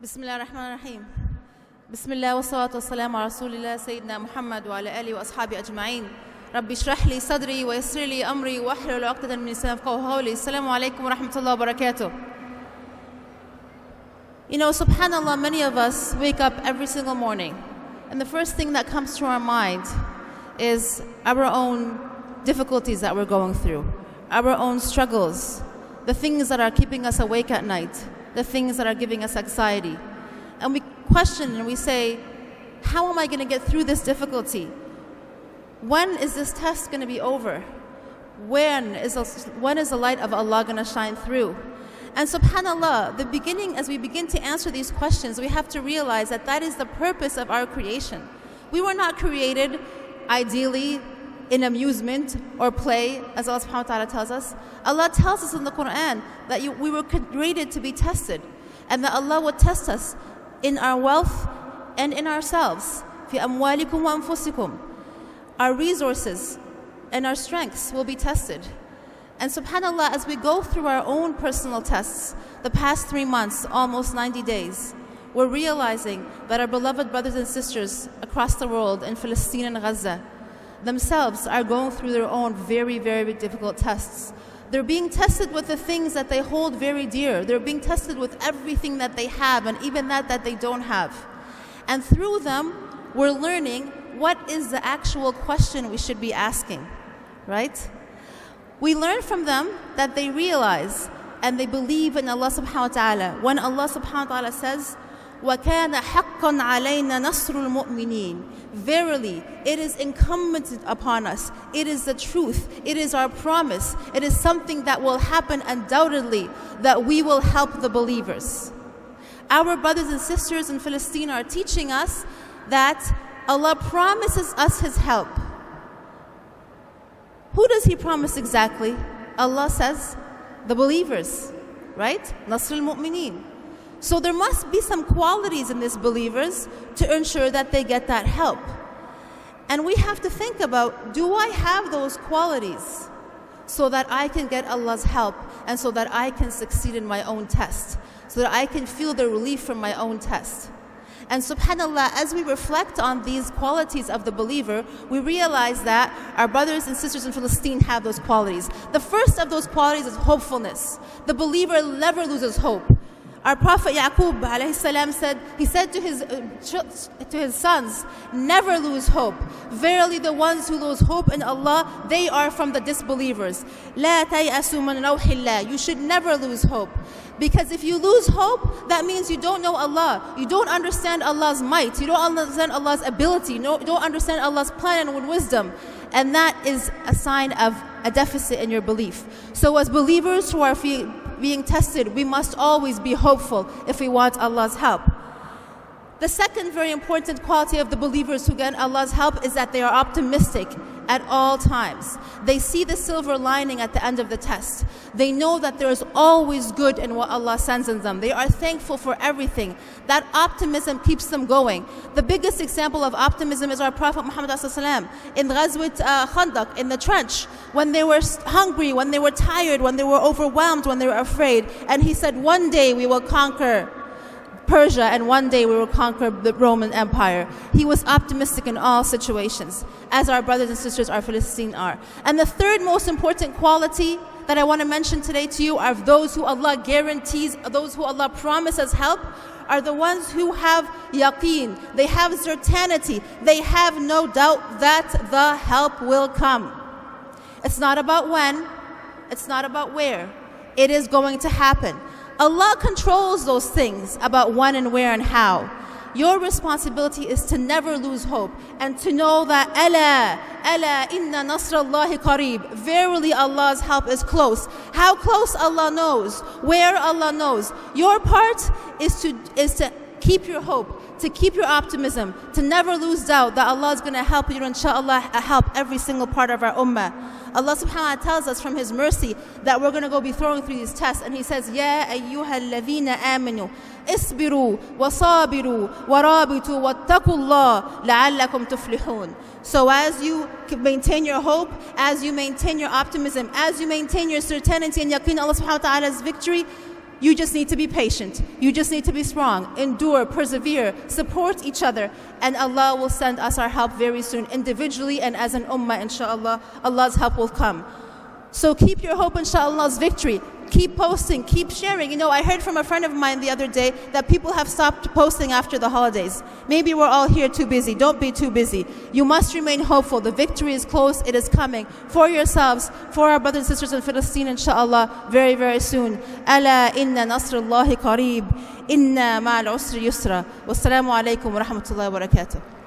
بسم الله الرحمن الرحيم. بسم الله والصلاة والسلام على رسول الله سيدنا محمد وعلى آله وأصحابه أجمعين. ربي اشرح لي صدري ويسر لي أمري واحلل عقدة من لساني يفقهوا قولي. السلام عليكم ورحمة الله وبركاته. You know, subhanAllah, many of us wake up every single morning, and the first thing that comes to our mind is our own difficulties that we're going through, our own struggles, the things that are keeping us awake at night, the things that are giving us anxiety. And we question and we say, how am I going to get through this difficulty? When is this test going to be over? When is the light of Allah going to shine through? And subhanAllah, as we begin to answer these questions, we have to realize that that is the purpose of our creation. We were not created ideally in amusement or play, as Allah subhanahu wa ta'ala tells us. Allah tells us in the Quran that we were created to be tested, and that Allah would test us in our wealth and in ourselves. فِي أَمْوَالِكُمْ وَأَنفُسِكُمْ. Our resources and our strengths will be tested. And subhanAllah, as we go through our own personal tests, the past 3 months, almost 90 days, we're realizing that our beloved brothers and sisters across the world in Palestine and Gaza themselves are going through their own very, very difficult tests. They're being tested with the things that they hold very dear. They're being tested with everything that they have, and even that they don't have. And through them, we're learning what is the actual question we should be asking, right? We learn from them that they realize and they believe in Allah subhanahu wa ta'ala. When Allah subhanahu wa ta'ala says, وَكَانَ حَقًّا عَلَيْنَا نَصْرُ الْمُؤْمِنِينَ. Verily, it is incumbent upon us. It is the truth. It is our promise. It is something that will happen undoubtedly, that we will help the believers. Our brothers and sisters in Palestine are teaching us that Allah promises us His help. Who does He promise exactly? Allah says, the believers, right? Nasr al-Mu'mineen. So there must be some qualities in these believers to ensure that they get that help. And we have to think about, do I have those qualities so that I can get Allah's help and so that I can succeed in my own test, so that I can feel the relief from my own test? And subhanAllah, as we reflect on these qualities of the believer, we realize that our brothers and sisters in Palestine have those qualities. The first of those qualities is hopefulness. The believer never loses hope. Our Prophet Yaqub alayhi salam said to his sons, never lose hope. Verily the ones who lose hope in Allah, they are from the disbelievers. لا تيأسوا من روح الله. You should never lose hope. Because if you lose hope, that means you don't know Allah. You don't understand Allah's might. You don't understand Allah's ability. You don't understand Allah's plan and wisdom. And that is a sign of a deficit in your belief. So as believers who are being tested, we must always be hopeful if we want Allah's help. The second very important quality of the believers who get Allah's help is that they are optimistic at all times. They see the silver lining at the end of the test. They know that there is always good in what Allah sends in them. They are thankful for everything. That optimism keeps them going. The biggest example of optimism is our Prophet Muhammad in Ghazwat Khandaq, in the trench, when they were hungry, when they were tired, when they were overwhelmed, when they were afraid. And he said, one day we will conquer Persia, and one day we will conquer the Roman Empire. He was optimistic in all situations, as our brothers and sisters of Palestine are. And the third most important quality that I want to mention today to you are those who Allah guarantees, those who Allah promises help, are the ones who have Yaqeen. They have certainty. They have no doubt that the help will come. It's not about when, it's not about where. It is going to happen. Allah controls those things about when and where and how. Your responsibility is to never lose hope and to know that Ala inna nasrallahi qareeb. Verily Allah's help is close. How close? Allah knows. Where? Allah knows. Your part is to keep your hope, to keep your optimism, to never lose doubt that Allah is going to help you, inshallah, help every single part of our ummah. Allah subhanahu wa ta'ala tells us from His mercy that we're going to be throwing through these tests, and He says, Ya ayyuha alladhina amanu isbiru wa sabiru wa rabitu wattaqullah la'allakum tuflihun. So as you maintain your hope, as you maintain your optimism, as you maintain your certainty and yaqeen Allah subhanahu wa ta'ala's victory, You just need to be patient. You just need to be strong. Endure, persevere, support each other. And Allah will send us our help very soon, individually and as an ummah, inshallah. Allah's help will come. So keep your hope, inshallah, victory. Keep posting, keep sharing. You know, I heard from a friend of mine the other day that people have stopped posting after the holidays. Maybe we're all here too busy. Don't be too busy. You must remain hopeful. The victory is close. It is coming. For yourselves, for our brothers and sisters in Palestine, inshallah, very, very soon. Ala inna nasrullahi qareeb. Inna ma'al usri yusra. Wassalamu alaikum wa rahmatullahi wa barakatuh.